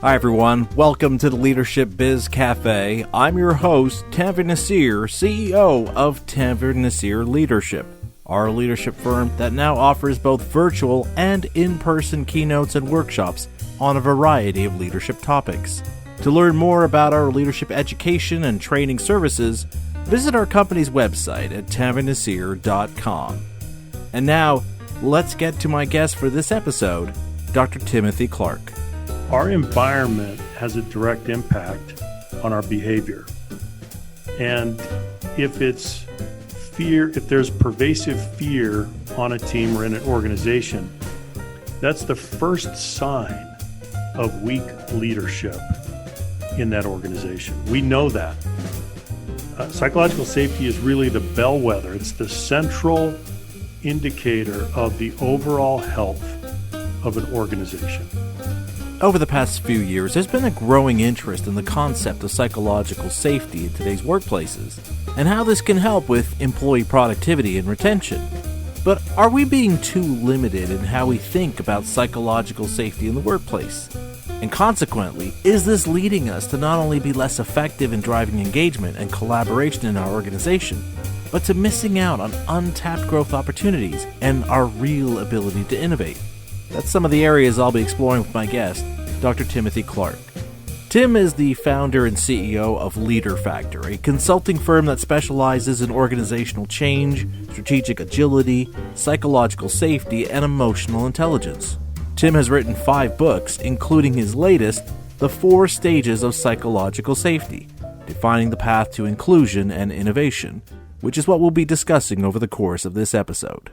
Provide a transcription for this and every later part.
Hi everyone, welcome to the Leadership Biz Cafe. I'm your host, Tanvir Nasir, CEO of Tanvir Nasir Leadership, our leadership firm that now offers both virtual and in-person keynotes and workshops on a variety of leadership topics. To learn more about our leadership education and training services, visit our company's website at tanvirnasir.com. And now, let's get to my guest for this episode, Dr. Timothy Clark. Our environment has a direct impact on our behavior. And if it's fear, if there's pervasive fear on a team or in an organization, that's the first sign of weak leadership in that organization. We know that. Psychological safety is really the bellwether. It's the central indicator of the overall health of an organization. Over the past few years, there's been a growing interest in the concept of psychological safety in today's workplaces, and how this can help with employee productivity and retention. But are we being too limited in how we think about psychological safety in the workplace? And consequently, is this leading us to not only be less effective in driving engagement and collaboration in our organization, but to missing out on untapped growth opportunities and our real ability to innovate? That's some of the areas I'll be exploring with my guest, Dr. Timothy Clark. Tim is the founder and CEO of LeaderFactor, a consulting firm that specializes in organizational change, strategic agility, psychological safety, and emotional intelligence. Tim has written 5 books, including his latest, The 4 Stages of Psychological Safety, Defining the Path to Inclusion and Innovation, which is what we'll be discussing over the course of this episode.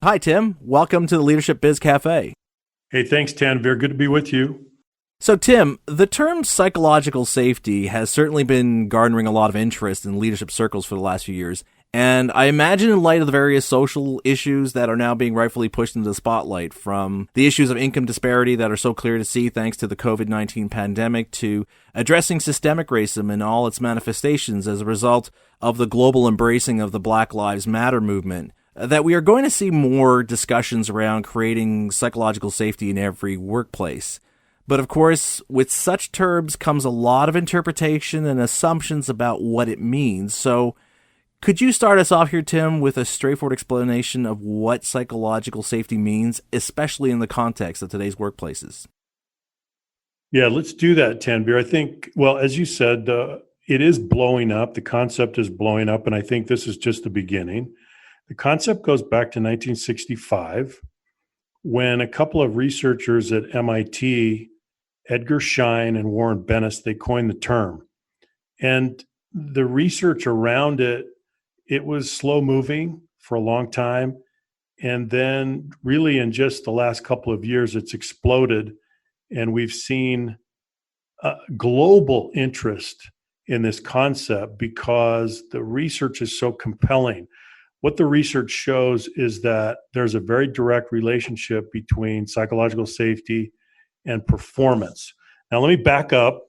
Hi, Tim. Welcome to the Leadership Biz Cafe. Hey, thanks, Tanvir. Good to be with you. So, Tim, the term psychological safety has certainly been garnering a lot of interest in leadership circles for the last few years. And I imagine in light of the various social issues that are now being rightfully pushed into the spotlight, from the issues of income disparity that are so clear to see thanks to the COVID-19 pandemic, to addressing systemic racism in all its manifestations as a result of the global embracing of the Black Lives Matter movement, that we are going to see more discussions around creating psychological safety in every workplace. But of course, with such terms comes a lot of interpretation and assumptions about what it means. So could you start us off here, Tim, with a straightforward explanation of what psychological safety means, especially in the context of today's workplaces? Yeah, let's do that, Tanvir. I think, well, as you said, it is blowing up. The concept is blowing up, and I think this is just the beginning. The concept goes back to 1965, when a couple of researchers at MIT, Edgar Schein and Warren Bennis, they coined the term. And the research around it, it was slow moving for a long time. And then really in just the last couple of years, it's exploded. And we've seen global interest in this concept because the research is so compelling. What the research shows is that there's a very direct relationship between psychological safety and performance. Now, let me back up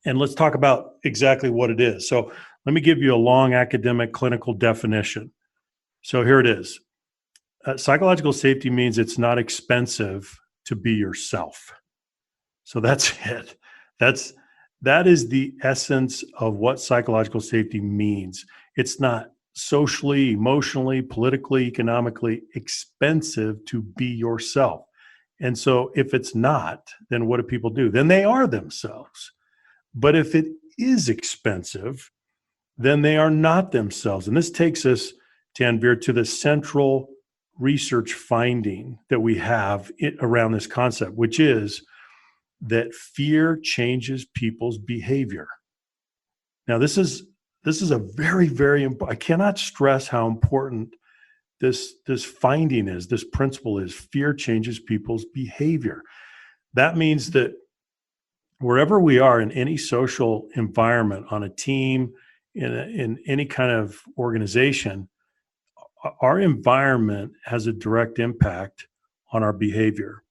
and let's talk about exactly what it is. So let me give you a long academic clinical definition. So here it is. Psychological safety means it's not expensive to be yourself. So that's it. That is the essence of what psychological safety means. It's not socially, emotionally, politically, economically expensive to be yourself. And so if it's not, then what do people do? Then they are themselves. But if it is expensive, then they are not themselves. And this takes us, Tanvir, to the central research finding that we have around this concept, which is that fear changes people's behavior. Now, this is a very, very important. I cannot stress how important this finding is, this principle is. Fear changes people's behavior. That means that wherever we are in any social environment, on a team, in any kind of organization, our environment has a direct impact on our behavior.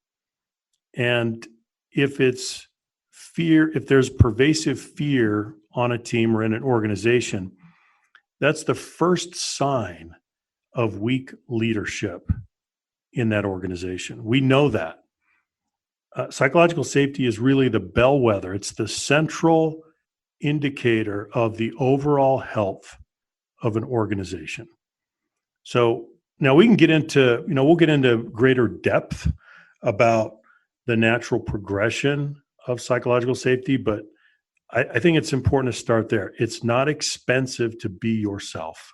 And if it's fear, if there's pervasive fear on a team or in an organization, that's the first sign of weak leadership in that organization. We know that. Psychological safety is really the bellwether. It's the central indicator of the overall health of an organization. So now we can get into, we'll get into greater depth about the natural progression of psychological safety, but I think it's important to start there. It's not expensive to be yourself.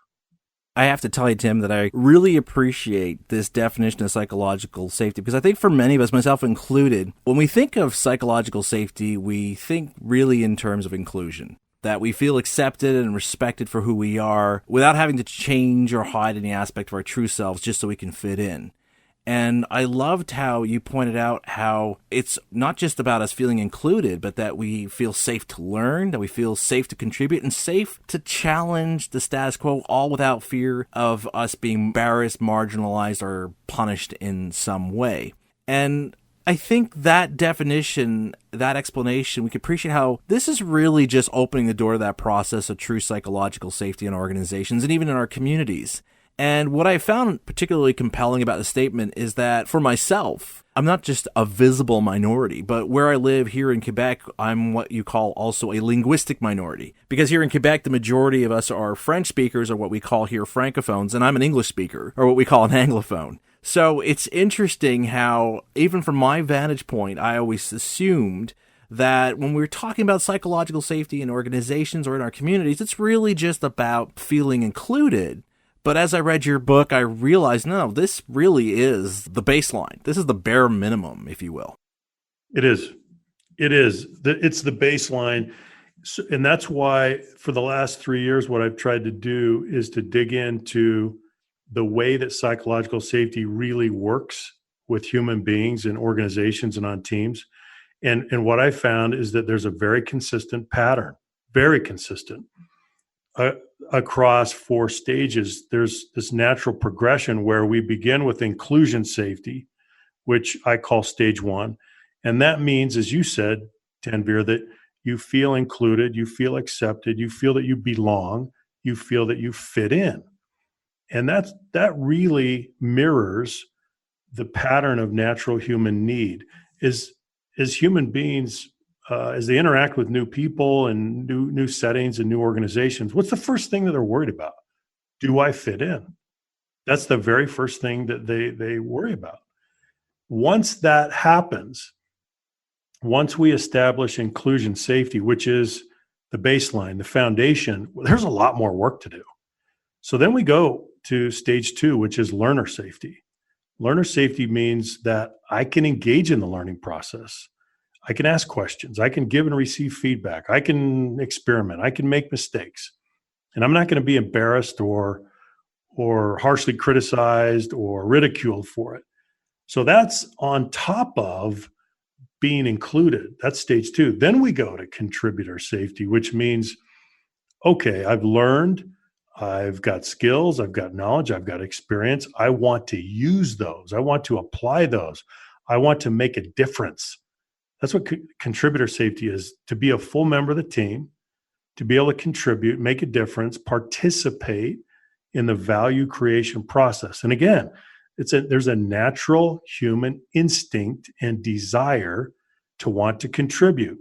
I have to tell you, Tim, that I really appreciate this definition of psychological safety because I think for many of us, myself included, when we think of psychological safety, we think really in terms of inclusion, that we feel accepted and respected for who we are without having to change or hide any aspect of our true selves just so we can fit in. And I loved how you pointed out how it's not just about us feeling included, but that we feel safe to learn, that we feel safe to contribute, and safe to challenge the status quo, all without fear of us being embarrassed, marginalized, or punished in some way. And I think that definition, that explanation, we can appreciate how this is really just opening the door to that process of true psychological safety in organizations and even in our communities. And what I found particularly compelling about the statement is that for myself, I'm not just a visible minority, but where I live here in Quebec, I'm what you call also a linguistic minority. Because here in Quebec, the majority of us are French speakers, or what we call here francophones, and I'm an English speaker, or what we call an anglophone. So it's interesting how, even from my vantage point, I always assumed that when we're talking about psychological safety in organizations or in our communities, it's really just about feeling included. But as I read your book, I realized, no, this really is the baseline. This is the bare minimum, if you will. It is. It is. It's the baseline. And that's why for the last 3 years, what I've tried to do is to dig into the way that psychological safety really works with human beings and organizations and on teams. And what I found is that there's a very consistent pattern, very consistent. Across 4 stages, there's this natural progression where we begin with inclusion safety, which I call stage 1. And that means, as you said, Tanvir, that you feel included, you feel accepted, you feel that you belong, you feel that you fit in. And that really mirrors the pattern of natural human need. As human beings, as they interact with new people and new settings and new organizations, what's the first thing that they're worried about? Do I fit in? That's the very first thing that they worry about. Once that happens, once we establish inclusion safety, which is the baseline, the foundation, there's a lot more work to do. So then we go to stage 2, which is learner safety. Learner safety means that I can engage in the learning process. I can ask questions. I can give and receive feedback. I can experiment. I can make mistakes. And I'm not going to be embarrassed or harshly criticized or ridiculed for it. So that's on top of being included. That's stage 2. Then we go to contributor safety, which means, okay, I've learned, I've got skills, I've got knowledge, I've got experience. I want to use those. I want to apply those. I want to make a difference. That's what contributor safety is, to be a full member of the team, to be able to contribute, make a difference, participate in the value creation process. And again, there's a natural human instinct and desire to want to contribute.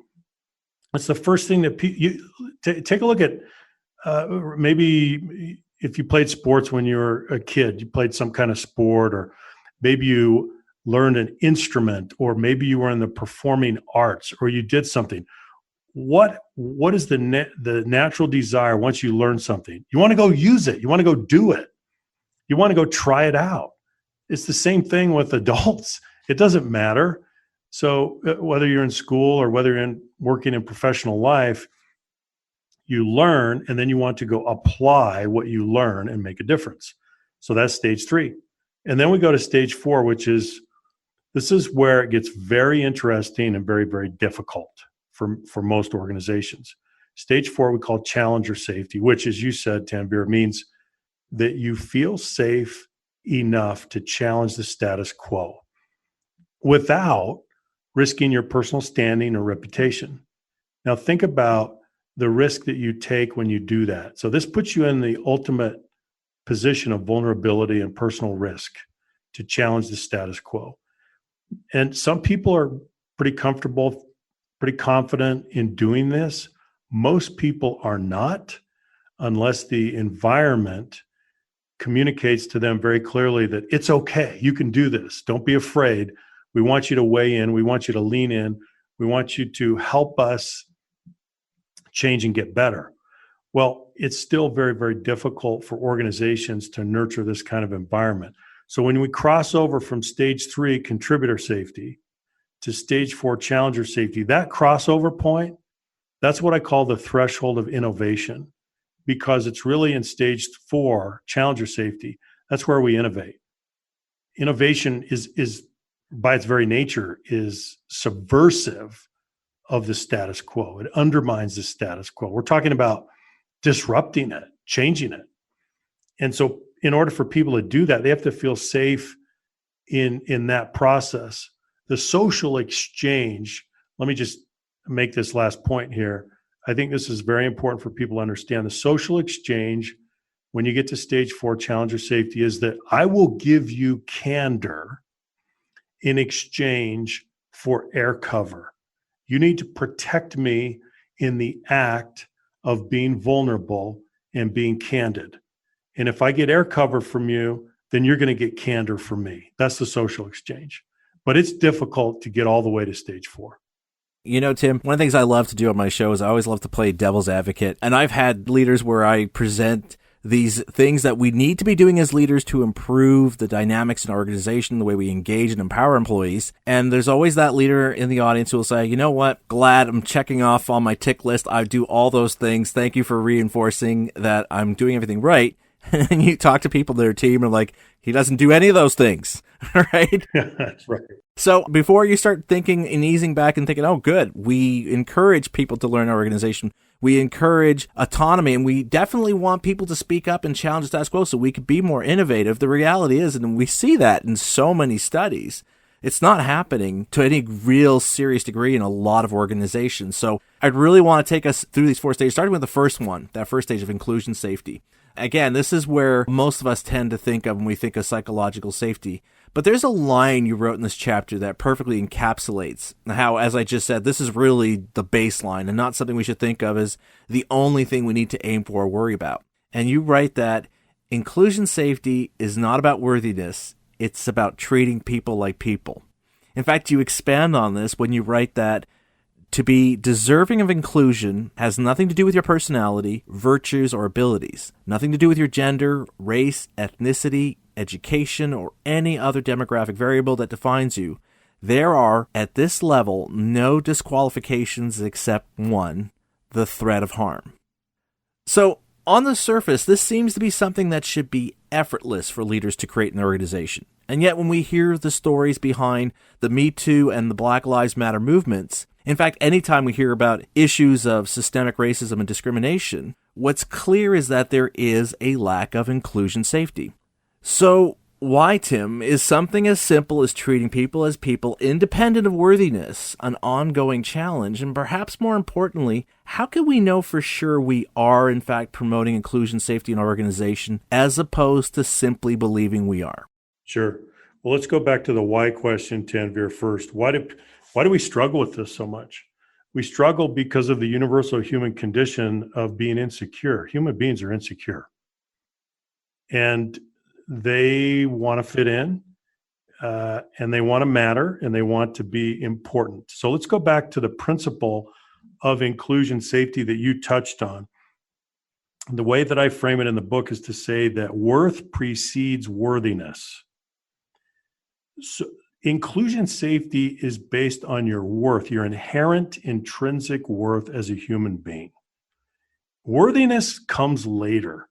That's the first thing that you take a look at. Maybe if you played sports when you were a kid, you played some kind of sport, or maybe you learned an instrument, or maybe you were in the performing arts, or you did something. What is the natural desire once you learn something? You want to go use it. You want to go do it. You want to go try it out. It's the same thing with adults. It doesn't matter. So whether you're in school or whether you're working in professional life, you learn, and then you want to go apply what you learn and make a difference. So that's stage 3. And then we go to stage 4, which is, this is where it gets very interesting and very, very difficult for most organizations. Stage 4, we call challenger safety, which, as you said, Tanvir, means that you feel safe enough to challenge the status quo without risking your personal standing or reputation. Now, think about the risk that you take when you do that. So this puts you in the ultimate position of vulnerability and personal risk to challenge the status quo. And some people are pretty comfortable, pretty confident in doing this. Most people are not, unless the environment communicates to them very clearly that it's okay, you can do this. Don't be afraid. We want you to weigh in. We want you to lean in. We want you to help us change and get better. Well, it's still very, very difficult for organizations to nurture this kind of environment. So when we cross over from stage 3, contributor safety, to stage 4, challenger safety, that crossover point, that's what I call the threshold of innovation, because it's really in stage 4, challenger safety. That's where we innovate. Innovation is by its very nature is subversive of the status quo. It undermines the status quo. We're talking about disrupting it, changing it. And so in order for people to do that, they have to feel safe in that process. The social exchange, let me just make this last point here. I think this is very important for people to understand. The social exchange, when you get to stage 4, challenger safety, is that I will give you candor in exchange for air cover. You need to protect me in the act of being vulnerable and being candid. And if I get air cover from you, then you're going to get candor from me. That's the social exchange. But it's difficult to get all the way to stage 4. You know, Tim, one of the things I love to do on my show is I always love to play devil's advocate. And I've had leaders where I present these things that we need to be doing as leaders to improve the dynamics in our organization, the way we engage and empower employees. And there's always that leader in the audience who will say, you know what, glad I'm checking off on my tick list. I do all those things. Thank you for reinforcing that I'm doing everything right. And you talk to people in their team and like, he doesn't do any of those things, right? That's right. So before you start thinking and easing back and thinking, oh, good, we encourage people to learn our organization. We encourage autonomy, and we definitely want people to speak up and challenge the status quo so we could be more innovative. The reality is, and we see that in so many studies, it's not happening to any real serious degree in a lot of organizations. So I'd really want to take us through these 4 stages, starting with the first one, that first stage of inclusion safety. Again, this is where most of us tend to think of when we think of psychological safety. But there's a line you wrote in this chapter that perfectly encapsulates how, as I just said, this is really the baseline and not something we should think of as the only thing we need to aim for or worry about. And you write that inclusion safety is not about worthiness. It's about treating people like people. In fact, you expand on this when you write that to be deserving of inclusion has nothing to do with your personality, virtues, or abilities. Nothing to do with your gender, race, ethnicity, education, or any other demographic variable that defines you. There are, at this level, no disqualifications except one, the threat of harm. So, on the surface, this seems to be something that should be effortless for leaders to create in their organization. And yet, when we hear the stories behind the Me Too and the Black Lives Matter movements, in fact, anytime we hear about issues of systemic racism and discrimination, what's clear is that there is a lack of inclusion safety. So why, Tim, is something as simple as treating people as people, independent of worthiness, an ongoing challenge? And perhaps more importantly, how can we know for sure we are, in fact, promoting inclusion safety in our organization as opposed to simply believing we are? Sure. Well, let's go back to the why question, Tanvir, first. Why do we struggle with this so much? We struggle because of the universal human condition of being insecure. Human beings are insecure. And they want to fit in, and they want to matter, and they want to be important. So let's go back to the principle of inclusion safety that you touched on. The way that I frame it in the book is to say that worth precedes worthiness. So inclusion safety is based on your worth, your inherent intrinsic worth as a human being. Worthiness comes later.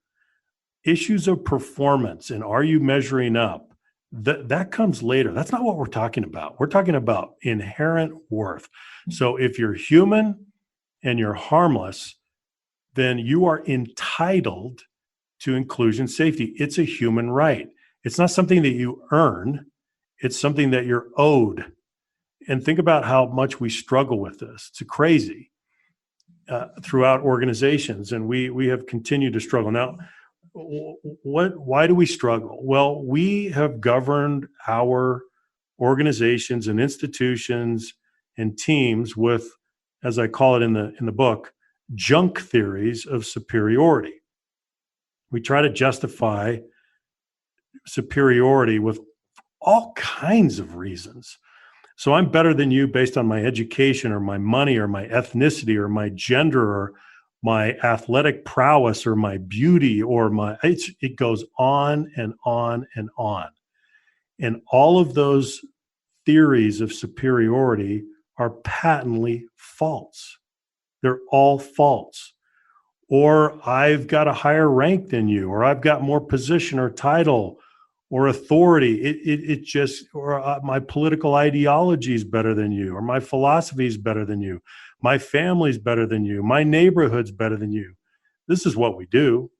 Issues of performance and are you measuring up, that comes later. That's not what we're talking about. We're talking about inherent worth. So if you're human and you're harmless, then you are entitled to inclusion safety. It's a human right. It's not something that you earn. It's something that you're owed. And think about how much we struggle with this. It's crazy throughout organizations. And we have continued to struggle. Now, why do we struggle? Well, we have governed our organizations and institutions and teams with, as I call it in the book, junk theories of superiority. We try to justify superiority with all kinds of reasons. So I'm better than you based on my education or my money or my ethnicity or my gender or my athletic prowess or my beauty or it goes on and on and on. And all of those theories of superiority are patently false. They're all false. Or I've got a higher rank than you, or I've got more position or title or authority. My political ideology is better than you, or my philosophy is better than you. My family's better than you. My neighborhood's better than you. This is what we do.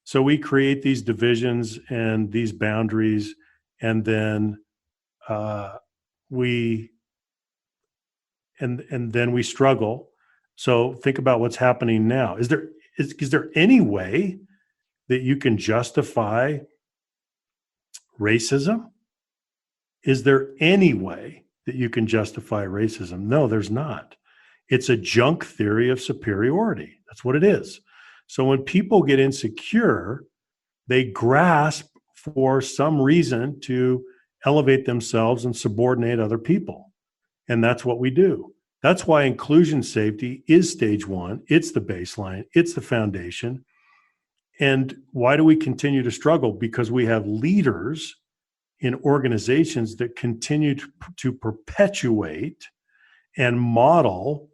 So we create these divisions and these boundaries, and then we struggle. So think about what's happening now. Is there any way that you can justify racism? Is there any way that you can justify racism? No, there's not. It's a junk theory of superiority. That's what it is. So when people get insecure, they grasp for some reason to elevate themselves and subordinate other people. And that's what we do. That's why inclusion safety is stage one. It's the baseline. It's the foundation. And why do we continue to struggle? Because we have leaders in organizations that continue to perpetuate and model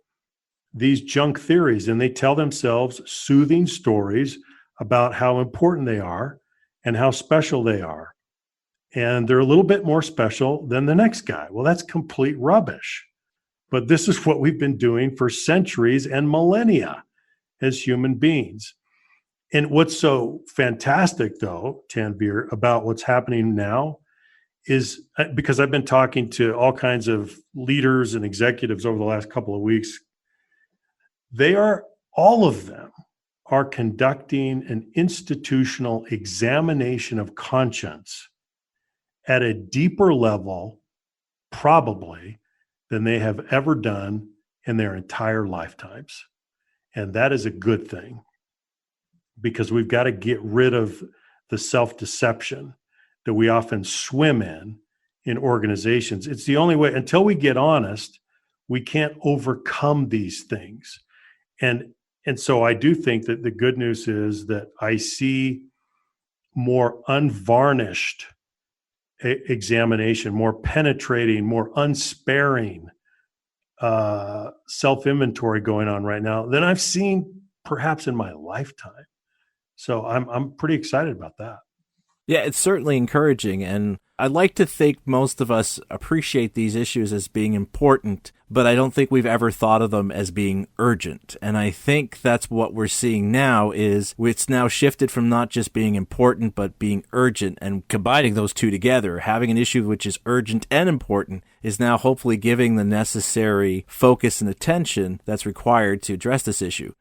these junk theories. And they tell themselves soothing stories about how important they are and how special they are. And they're a little bit more special than the next guy. Well, that's complete rubbish. But this is what we've been doing for centuries and millennia as human beings. And what's so fantastic, though, Tanvir, about what's happening now is because I've been talking to all kinds of leaders and executives over the last couple of weeks. All of them are conducting an institutional examination of conscience at a deeper level, probably, than they have ever done in their entire lifetimes. And that is a good thing, because we've got to get rid of the self-deception that we often swim in organizations. It's the only way. Until we get honest, we can't overcome these things. And so I do think that the good news is that I see more unvarnished examination, more penetrating, more unsparing self-inventory going on right now than I've seen perhaps in my lifetime. So I'm pretty excited about that. Yeah, it's certainly encouraging, and I'd like to think most of us appreciate these issues as being important, but I don't think we've ever thought of them as being urgent. And I think that's what we're seeing now is it's now shifted from not just being important, but being urgent, and combining those two together. Having an issue which is urgent and important is now hopefully giving the necessary focus and attention that's required to address this issue.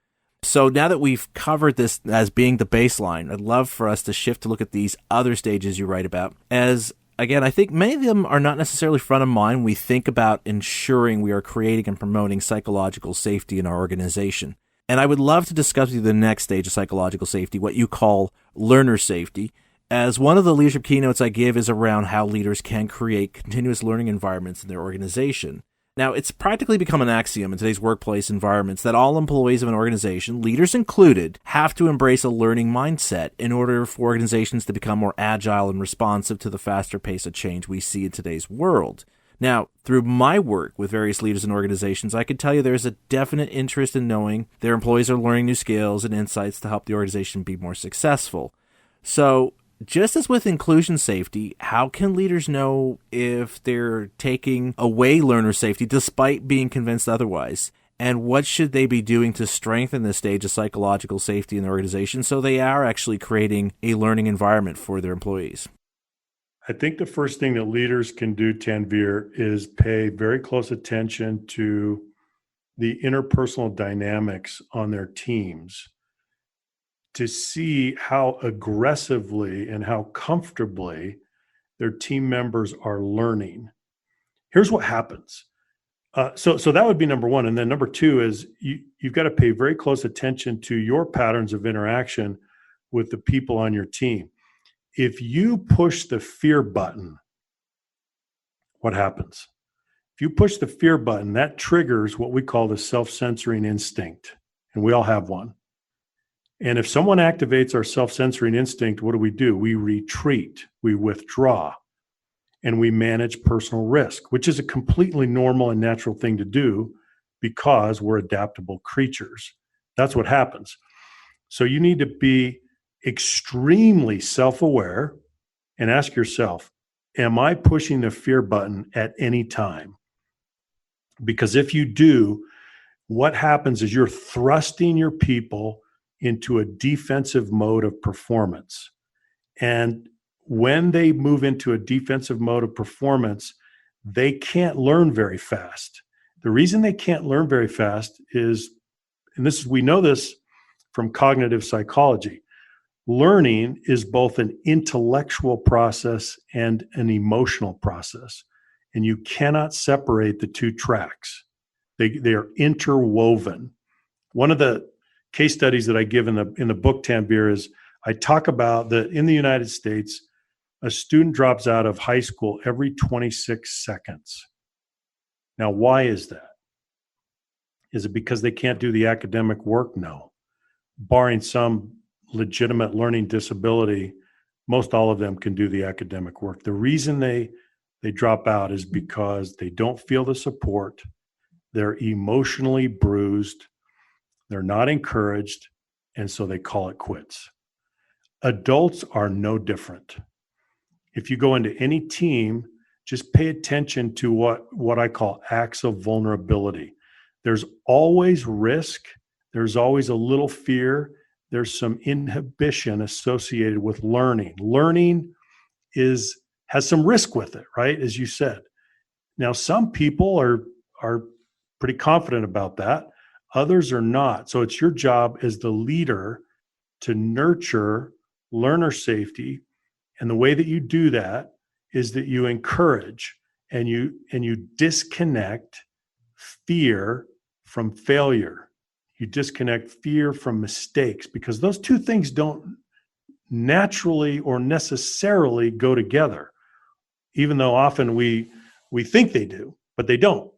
So now that we've covered this as being the baseline, I'd love for us to shift to look at these other stages you write about. As, again, I think many of them are not necessarily front of mind when we think about ensuring we are creating and promoting psychological safety in our organization. And I would love to discuss with you the next stage of psychological safety, what you call learner safety, as one of the leadership keynotes I give is around how leaders can create continuous learning environments in their organization. Now, it's practically become an axiom in today's workplace environments that all employees of an organization, leaders included, have to embrace a learning mindset in order for organizations to become more agile and responsive to the faster pace of change we see in today's world. Now, through my work with various leaders and organizations, I can tell you there's a definite interest in knowing their employees are learning new skills and insights to help the organization be more successful. So, just as with inclusion safety, how can leaders know if they're taking away learner safety despite being convinced otherwise? And what should they be doing to strengthen this stage of psychological safety in the organization so they are actually creating a learning environment for their employees? I think the first thing that leaders can do, Tanvir, is pay very close attention to the interpersonal dynamics on their teams, to see how aggressively and how comfortably their team members are learning. Here's what happens. So that would be number one. And then number two is you've got to pay very close attention to your patterns of interaction with the people on your team. If you push the fear button, what happens? If you push the fear button, that triggers what we call the self-censoring instinct. And we all have one. And if someone activates our self-censoring instinct, what do? We retreat, we withdraw, and we manage personal risk, which is a completely normal and natural thing to do because we're adaptable creatures. That's what happens. So you need to be extremely self-aware and ask yourself, am I pushing the fear button at any time? Because if you do, what happens is you're thrusting your people into a defensive mode of performance. And when they move into a defensive mode of performance, they can't learn very fast. The reason they can't learn very fast is, we know this from cognitive psychology, learning is both an intellectual process and an emotional process. And you cannot separate the two tracks. They are interwoven. One of the case studies that I give in the book, Tanvir, is I talk about that in the United States, a student drops out of high school every 26 seconds. Now, why is that? Is it because they can't do the academic work? No. Barring some legitimate learning disability, most all of them can do the academic work. The reason they drop out is because they don't feel the support, they're emotionally bruised, they're not encouraged, and so they call it quits. Adults are no different. If you go into any team, just pay attention to what I call acts of vulnerability. There's always risk. There's always a little fear. There's some inhibition associated with learning. Learning has some risk with it, right? As you said. Now, some people are pretty confident about that. Others are not. So it's your job as the leader to nurture learner safety. And the way that you do that is that you encourage and you disconnect fear from failure. You disconnect fear from mistakes, because those two things don't naturally or necessarily go together, even though often we think they do, but they don't.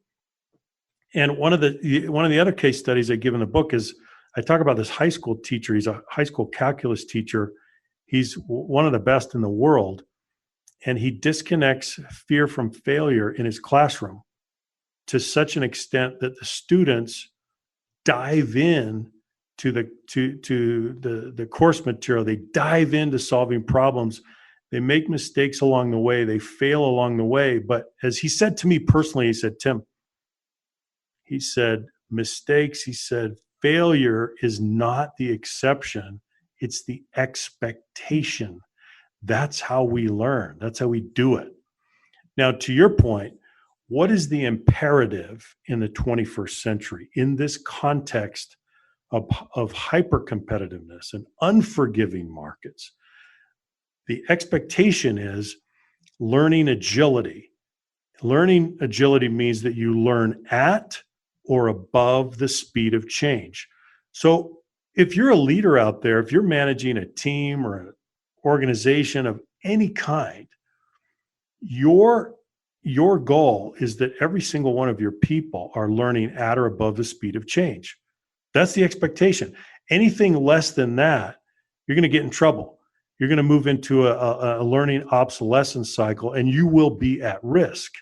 And one of the other case studies I give in the book is I talk about this high school teacher. He's a high school calculus teacher. He's one of the best in the world, and he disconnects fear from failure in his classroom to such an extent that the students dive in to the course material. They dive into solving problems. They make mistakes along the way. They fail along the way. But as he said to me personally, he said, Tim, he said, mistakes, he said, failure is not the exception. It's the expectation. That's how we learn. That's how we do it. Now, to your point, what is the imperative in the 21st century in this context of hyper-competitiveness and unforgiving markets? The expectation is learning agility. Learning agility means that you learn at or above the speed of change. So if you're a leader out there, if you're managing a team or an organization of any kind, your goal is that every single one of your people are learning at or above the speed of change. That's the expectation. Anything less than that, you're going to get in trouble. You're going to move into a learning obsolescence cycle, and you will be at risk.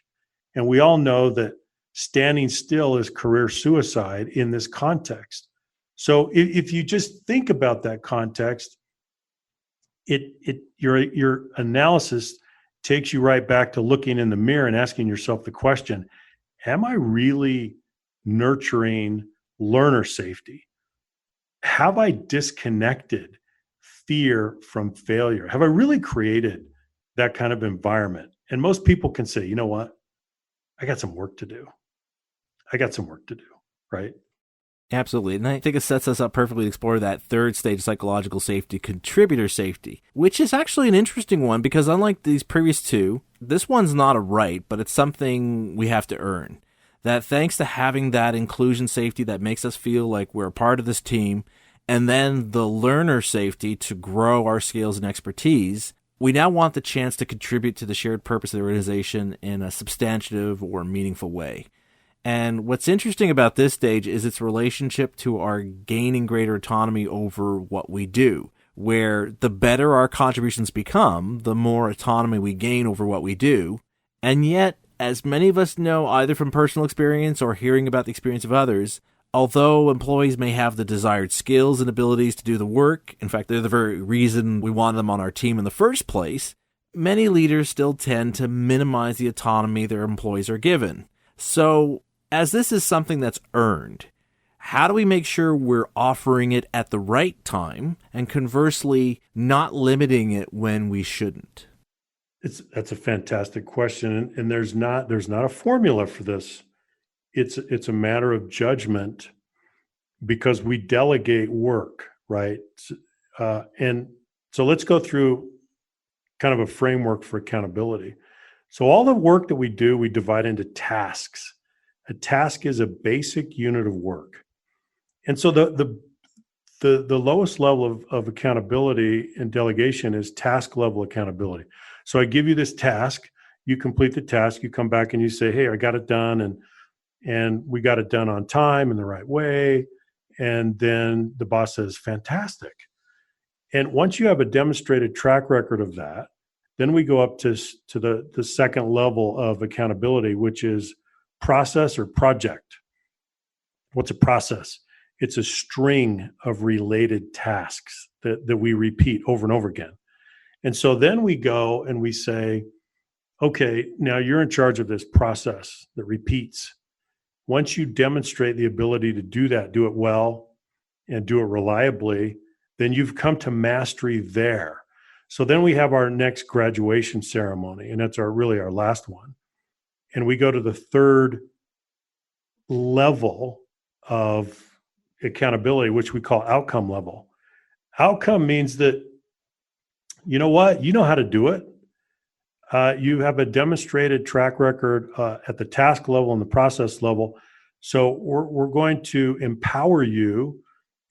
And we all know that standing still is career suicide in this context. So if you just think about that context, your analysis takes you right back to looking in the mirror and asking yourself the question, am I really nurturing learner safety? Have I disconnected fear from failure? Have I really created that kind of environment? And most people can say, you know what? I got some work to do. Right? Absolutely. And I think it sets us up perfectly to explore that third stage of psychological safety, contributor safety, which is actually an interesting one because unlike these previous two, this one's not a right, but it's something we have to earn. that thanks to having that inclusion safety that makes us feel like we're a part of this team, and then the learner safety to grow our skills and expertise, we now want the chance to contribute to the shared purpose of the organization in a substantive or meaningful way. And what's interesting about this stage is its relationship to our gaining greater autonomy over what we do, where the better our contributions become, the more autonomy we gain over what we do. And yet, as many of us know either from personal experience or hearing about the experience of others, although employees may have the desired skills and abilities to do the work, in fact, they're the very reason we want them on our team in the first place, many leaders still tend to minimize the autonomy their employees are given. So, as this is something that's earned, how do we make sure we're offering it at the right time and conversely not limiting it when we shouldn't? That's a fantastic question, and there's not a formula for this. It's a matter of judgment because we delegate work, right? And so let's go through kind of a framework for accountability. So all the work that we do, we divide into tasks. A task is a basic unit of work, and so the lowest level of accountability and delegation is task level accountability. So I give you this task, you complete the task, you come back and you say, hey, I got it done, and we got it done on time in the right way. And then the boss says, fantastic. And once you have a demonstrated track record of that, then we go up to the second level of accountability, which is process or project. What's a process? It's a string of related tasks that we repeat over and over again. And so then we go and we say, okay, now you're in charge of this process that repeats. Once you demonstrate the ability to do that, do it well and do it reliably, then you've come to mastery there. So then we have our next graduation ceremony, and that's really our last one. And we go to the third level of accountability, which we call outcome level. Outcome means that, you know what? You know how to do it. You have a demonstrated track record at the task level and the process level. So we're going to empower you,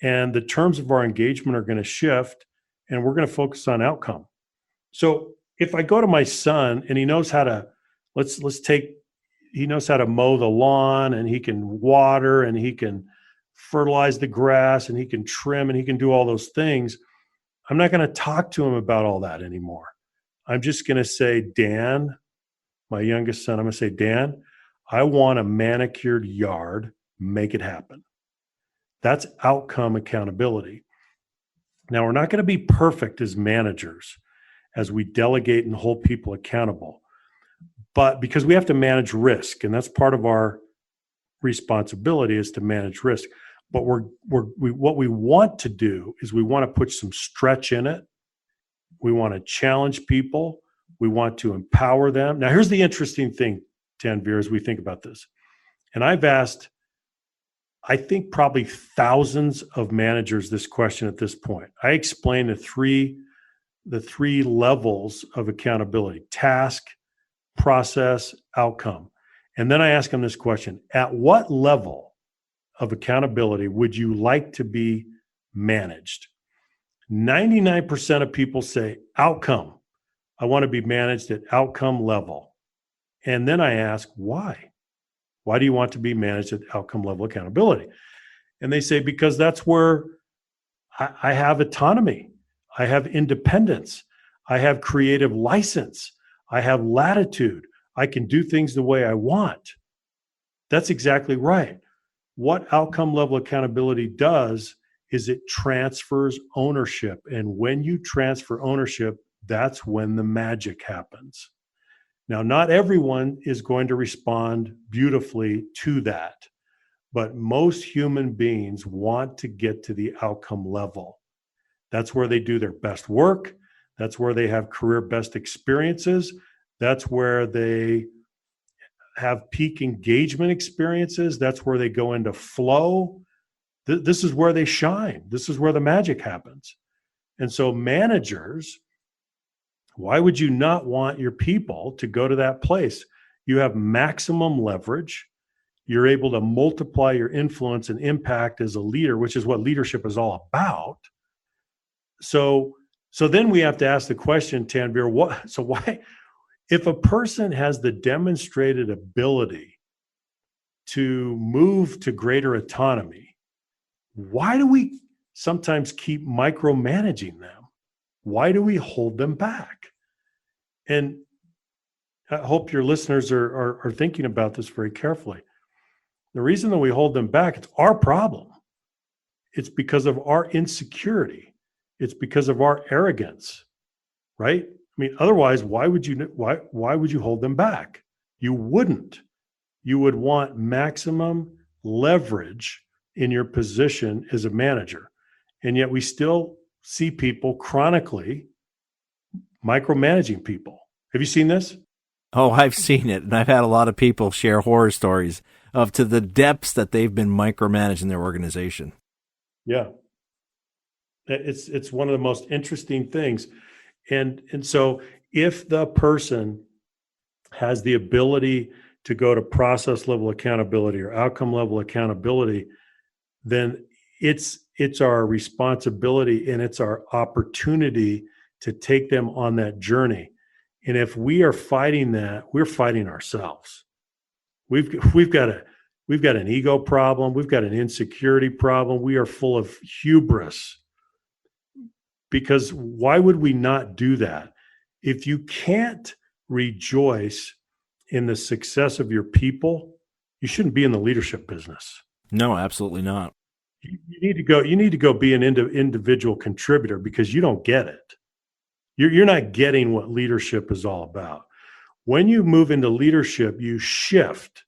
and the terms of our engagement are going to shift, and we're going to focus on outcome. So if I go to my son and he knows how to, he knows how to mow the lawn, and he can water, and he can fertilize the grass, and he can trim, and he can do all those things, I'm not going to talk to him about all that anymore. I'm just going to say, Dan, my youngest son, I'm going to say, Dan, I want a manicured yard. Make it happen. That's outcome accountability. Now, we're not going to be perfect as managers as we delegate and hold people accountable, but because we have to manage risk, and that's part of our responsibility is to manage risk. But what we want to do is we want to put some stretch in it. We want to challenge people. We want to empower them. Now, here's the interesting thing, Tanvir, as we think about this. And I've asked, I think, probably thousands of managers this question at this point. I explain the three levels of accountability: task, process, outcome. And then I ask them this question: at what level of accountability would you like to be managed? 99% of people say outcome. I want to be managed at outcome level. And then I ask, why? Why do you want to be managed at outcome level accountability? And they say, because that's where I have autonomy. I have independence. I have creative license. I have latitude. I can do things the way I want. That's exactly right. What outcome level accountability does is it transfers ownership. And when you transfer ownership, that's when the magic happens. Now, not everyone is going to respond beautifully to that, but most human beings want to get to the outcome level. That's where they do their best work. That's where they have career best experiences. That's where they have peak engagement experiences. That's where they go into flow. This is where they shine. This is where the magic happens. And so managers, why would you not want your people to go to that place? You have maximum leverage. You're able to multiply your influence and impact as a leader, which is what leadership is all about. So then we have to ask the question, Tanvir, why, if a person has the demonstrated ability to move to greater autonomy, why do we sometimes keep micromanaging them? Why do we hold them back? And I hope your listeners are thinking about this very carefully. The reason that we hold them back, it's our problem. It's because of our insecurity. It's because of our arrogance, right? I mean, otherwise, why would you hold them back? You wouldn't. You would want maximum leverage in your position as a manager. And yet we still see people chronically micromanaging people. Have you seen this? Oh, I've seen it. And I've had a lot of people share horror stories of to the depths that they've been micromanaging their organization. Yeah. It's one of the most interesting things. And so if the person has the ability to go to process level accountability or outcome level accountability, then it's our responsibility and it's our opportunity to take them on that journey. And if we are fighting that, we're fighting ourselves. We've got an ego problem. We've got an insecurity problem. We are full of hubris. Because why would we not do that? If you can't rejoice in the success of your people, you shouldn't be in the leadership business. No, absolutely not. You need to go be an individual contributor because you don't get it. You're not getting what leadership is all about. When you move into leadership, you shift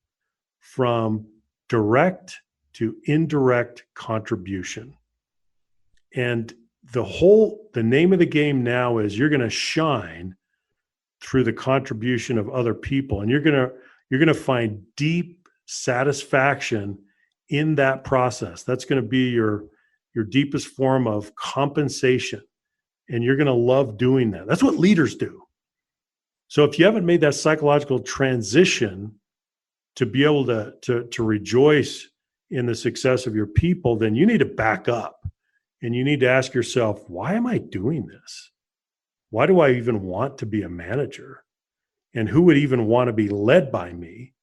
from direct to indirect contribution. And the name of the game now is you're going to shine through the contribution of other people, and you're going to find deep satisfaction in that process. That's going to be your deepest form of compensation, and you're going to love doing that. That's what leaders do. So if you haven't made that psychological transition to be able to rejoice in the success of your people, then you need to back up. And you need to ask yourself, why am I doing this? Why do I even want to be a manager? And who would even want to be led by me?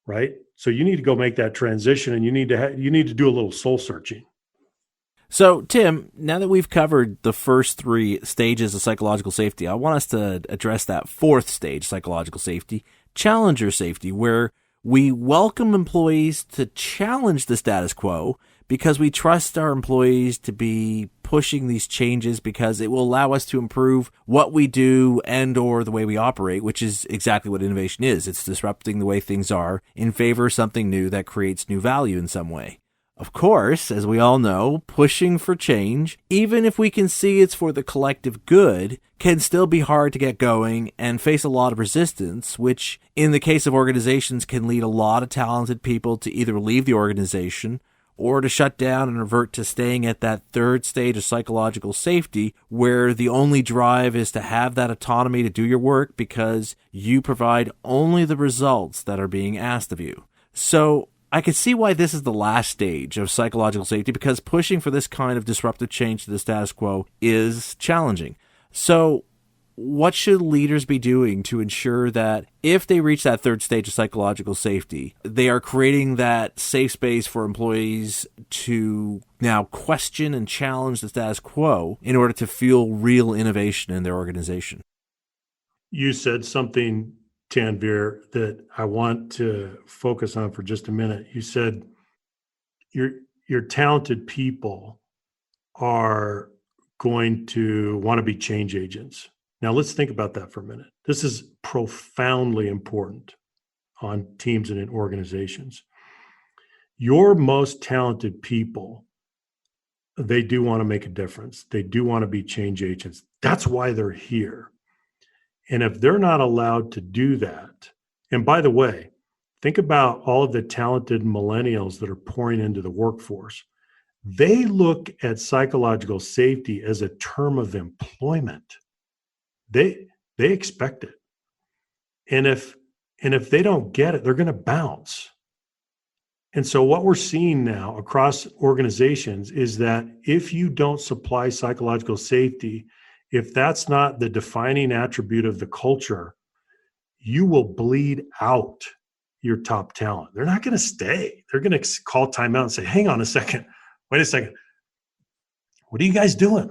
Right? So you need to go make that transition, and you need to do a little soul searching. So, Tim, now that we've covered the first three stages of psychological safety, I want us to address that fourth stage, psychological safety, challenger safety, where we welcome employees to challenge the status quo because we trust our employees to be pushing these changes because it will allow us to improve what we do and or the way we operate, which is exactly what innovation is. It's disrupting the way things are in favor of something new that creates new value in some way. Of course, as we all know, pushing for change, even if we can see it's for the collective good, can still be hard to get going and face a lot of resistance, which in the case of organizations can lead a lot of talented people to either leave the organization or to shut down and revert to staying at that third stage of psychological safety where the only drive is to have that autonomy to do your work because you provide only the results that are being asked of you. So I can see why this is the last stage of psychological safety because pushing for this kind of disruptive change to the status quo is challenging. So what should leaders be doing to ensure that if they reach that third stage of psychological safety, they are creating that safe space for employees to now question and challenge the status quo in order to fuel real innovation in their organization? You said something, Tanvir, that I want to focus on for just a minute. You said your talented people are going to want to be change agents. Now, let's think about that for a minute. This is profoundly important on teams and in organizations. Your most talented people, they do want to make a difference. They do want to be change agents. That's why they're here. And if they're not allowed to do that, and by the way, think about all of the talented millennials that are pouring into the workforce. They look at psychological safety as a term of employment. They expect it. And if they don't get it, they're going to bounce. And so what we're seeing now across organizations is that if you don't supply psychological safety, if that's not the defining attribute of the culture, you will bleed out your top talent. They're not going to stay. They're going to call timeout and say, hang on a second. Wait a second. What are you guys doing?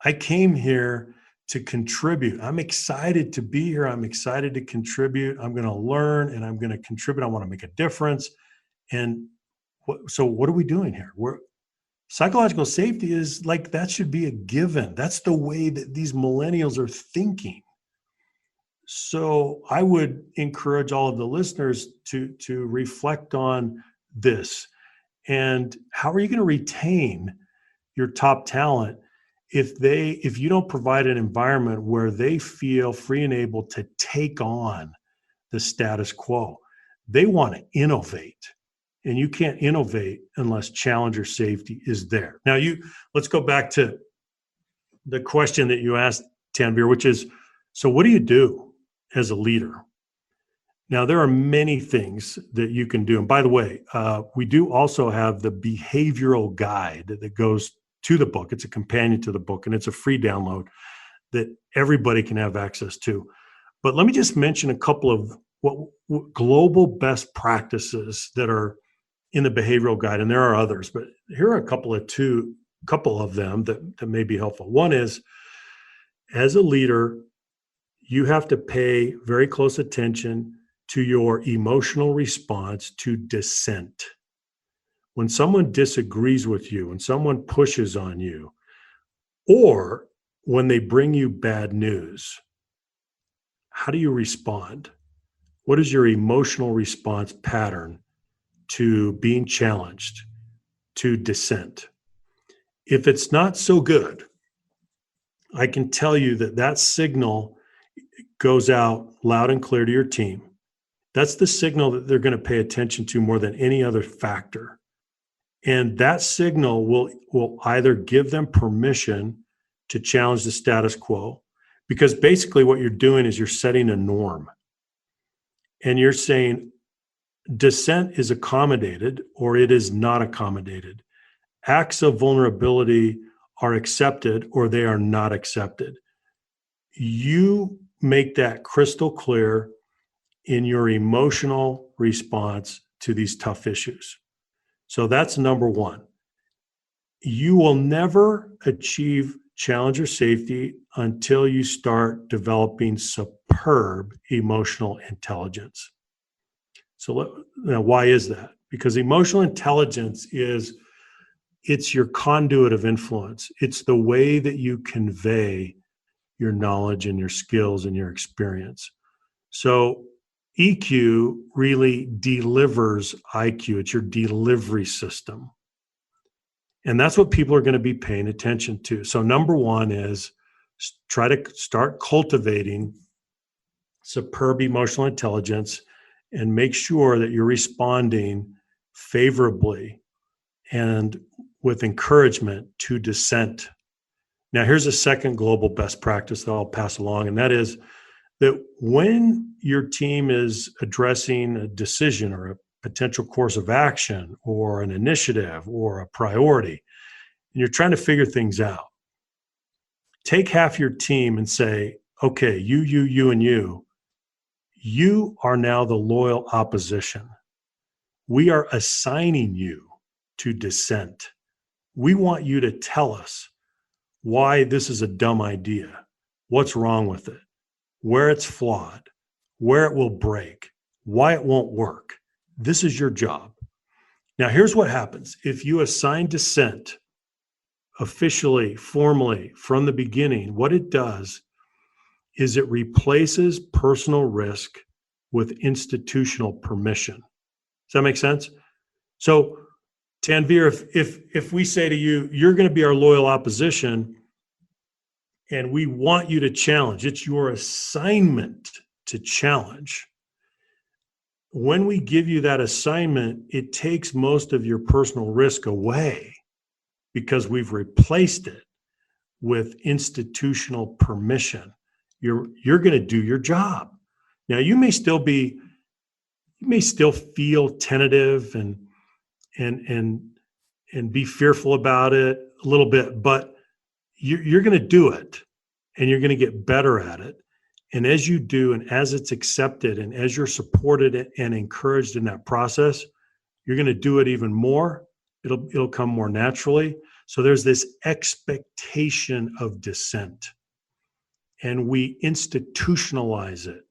I came here to contribute. I'm excited to be here. I'm excited to contribute. I'm going to learn and I'm going to contribute. I want to make a difference. And so what are we doing here? Psychological safety is like, that should be a given. That's the way that these millennials are thinking. So I would encourage all of the listeners to reflect on this. And how are you going to retain your top talent if you don't provide an environment where they feel free and able to take on the status quo? They want to innovate. And you can't innovate unless challenger safety is there. Now, let's go back to the question that you asked, Tanvir, which is, so what do you do as a leader? Now, there are many things that you can do. And by the way, we do also have the behavioral guide that goes to the book. It's a companion to the book, and it's a free download that everybody can have access to. But let me just mention a couple of what global best practices that are in the behavioral guide, and there are others, but here are a couple of them that may be helpful. One is, as a leader, you have to pay very close attention to your emotional response to dissent. When someone disagrees with you, when someone pushes on you, or when they bring you bad news, how do you respond? What is your emotional response pattern to being challenged, to dissent? If it's not so good, I can tell you that signal goes out loud and clear to your team. That's the signal that they're going to pay attention to more than any other factor. And that signal will either give them permission to challenge the status quo, because basically what you're doing is you're setting a norm. And you're saying dissent is accommodated or it is not accommodated. Acts of vulnerability are accepted or they are not accepted. You make that crystal clear in your emotional response to these tough issues. So that's number one. You will never achieve challenger safety until you start developing superb emotional intelligence. So now, why is that? Because emotional intelligence it's your conduit of influence. It's the way that you convey your knowledge and your skills and your experience. So EQ really delivers IQ. It's your delivery system. And that's what people are going to be paying attention to. So number one is try to start cultivating superb emotional intelligence and make sure that you're responding favorably and with encouragement to dissent. Now, here's a second global best practice that I'll pass along, and that is that when your team is addressing a decision or a potential course of action or an initiative or a priority, and you're trying to figure things out, take half your team and say, okay, you, and you are now the loyal opposition. We are assigning you to dissent. We want you to tell us why this is a dumb idea, what's wrong with it, where it's flawed, where it will break, why it won't work. This is your job. Now, here's what happens. If you assign dissent officially, formally, from the beginning, what it does is it replaces personal risk with institutional permission. Does that make sense? So, Tanvir, if we say to you, you're going to be our loyal opposition, and we want you to challenge, it's your assignment to challenge. When we give you that assignment, it takes most of your personal risk away because we've replaced it with institutional permission. You're going to do your job. Now, you may still be you may still feel tentative and be fearful about it a little bit, but you're going to do it and you're going to get better at it. And as you do, and as it's accepted, and as you're supported and encouraged in that process, you're going to do it even more. It'll come more naturally. So there's this expectation of dissent, and we institutionalize it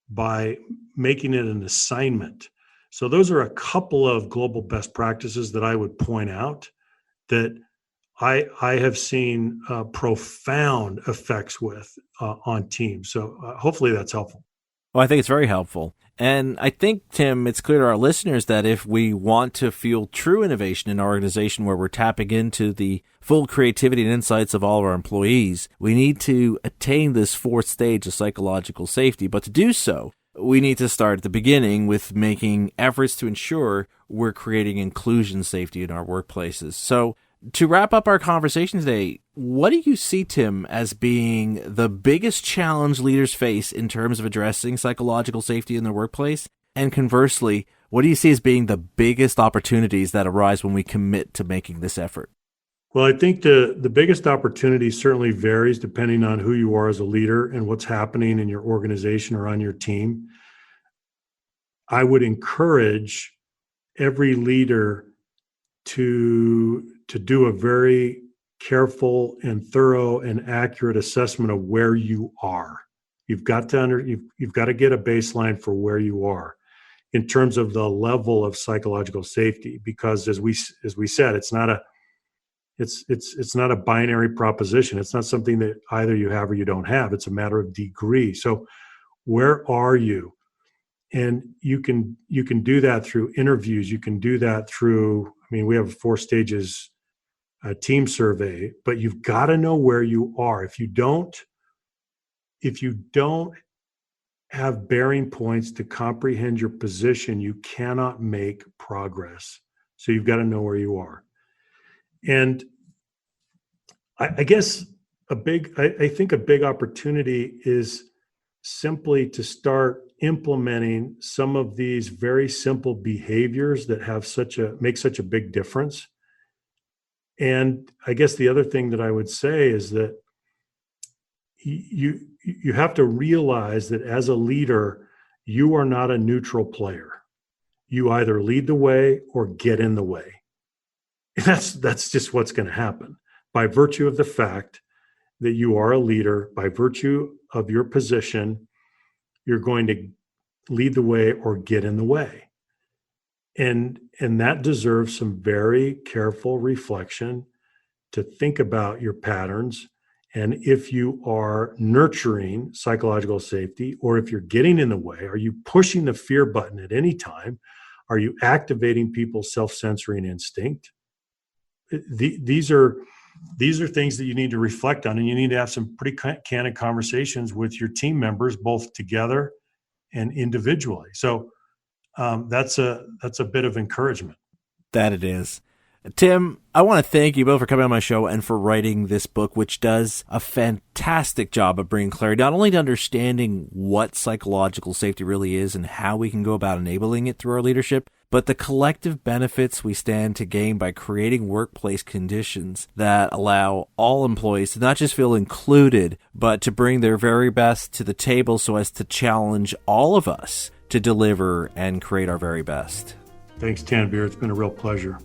by making it an assignment. So those are a couple of global best practices that I would point out that I have seen profound effects with on teams. So hopefully that's helpful. Well, I think it's very helpful. And I think, Tim, it's clear to our listeners that if we want to fuel true innovation in our organization where we're tapping into the full creativity and insights of all of our employees, we need to attain this fourth stage of psychological safety. But to do so, we need to start at the beginning with making efforts to ensure we're creating inclusion safety in our workplaces. So to wrap up our conversation today, what do you see, Tim, as being the biggest challenge leaders face in terms of addressing psychological safety in their workplace? And conversely, what do you see as being the biggest opportunities that arise when we commit to making this effort? Well, I think the biggest opportunity certainly varies depending on who you are as a leader and what's happening in your organization or on your team. I would encourage every leader to do a very careful and thorough and accurate assessment of where you are. You've got to get a baseline for where you are in terms of the level of psychological safety, because as we said, it's not a binary proposition. It's not something that either you have or you don't have. It's a matter of degree. So where are you? And you can do that through interviews. You can do that through, we have 4 stages team survey, but you've got to know where you are. If you don't have bearing points to comprehend your position, you cannot make progress. So you've got to know where you are. And I guess I think a big opportunity is simply to start implementing some of these very simple behaviors that make such a big difference. And I guess the other thing that I would say is that you have to realize that as a leader, you are not a neutral player. You either lead the way or get in the way. And that's just what's going to happen by virtue of the fact that you are a leader. By virtue of your position, you're going to lead the way or get in the way. And that deserves some very careful reflection to think about your patterns. And if you are nurturing psychological safety, or if you're getting in the way, are you pushing the fear button at any time? Are you activating people's self-censoring instinct? These are things that you need to reflect on, and you need to have some pretty candid conversations with your team members, both together and individually. So that's a bit of encouragement. That it is. Tim, I want to thank you both for coming on my show and for writing this book, which does a fantastic job of bringing clarity, not only to understanding what psychological safety really is and how we can go about enabling it through our leadership, but the collective benefits we stand to gain by creating workplace conditions that allow all employees to not just feel included, but to bring their very best to the table so as to challenge all of us to deliver and create our very best. Thanks, Tanvir. It's been a real pleasure.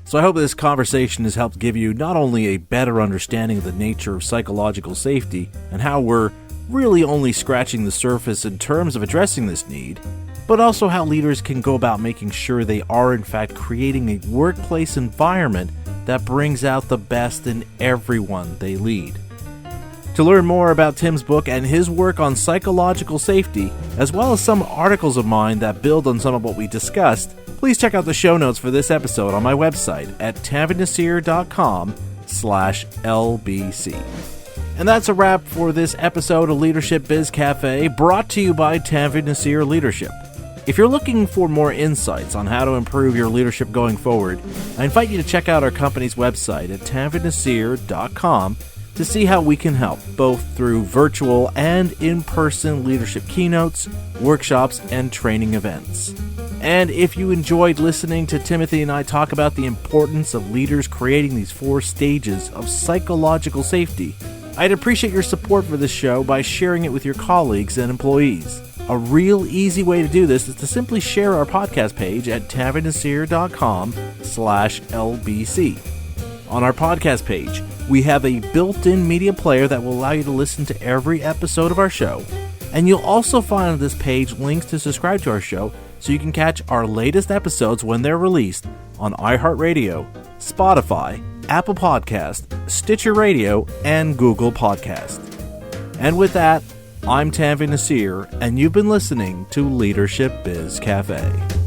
So I hope this conversation has helped give you not only a better understanding of the nature of psychological safety and how we're really only scratching the surface in terms of addressing this need, but also how leaders can go about making sure they are in fact creating a workplace environment that brings out the best in everyone they lead. To learn more about Tim's book and his work on psychological safety, as well as some articles of mine that build on some of what we discussed, please check out the show notes for this episode on my website at tanvirnaseer.com/LBC. And that's a wrap for this episode of Leadership Biz Cafe, brought to you by Tanvir Naseer Leadership. If you're looking for more insights on how to improve your leadership going forward, I invite you to check out our company's website at tanvirnaseer.com to see how we can help, both through virtual and in-person leadership keynotes, workshops, and training events. And if you enjoyed listening to Timothy and I talk about the importance of leaders creating these 4 stages of psychological safety, I'd appreciate your support for this show by sharing it with your colleagues and employees. A real easy way to do this is to simply share our podcast page at tavinasir.com/LBC. On our podcast page, we have a built-in media player that will allow you to listen to every episode of our show. And you'll also find on this page links to subscribe to our show so you can catch our latest episodes when they're released on iHeartRadio, Spotify, Apple Podcast, Stitcher Radio, and Google Podcast. And with that, I'm Tanvi Nasir, and you've been listening to Leadership Biz Cafe.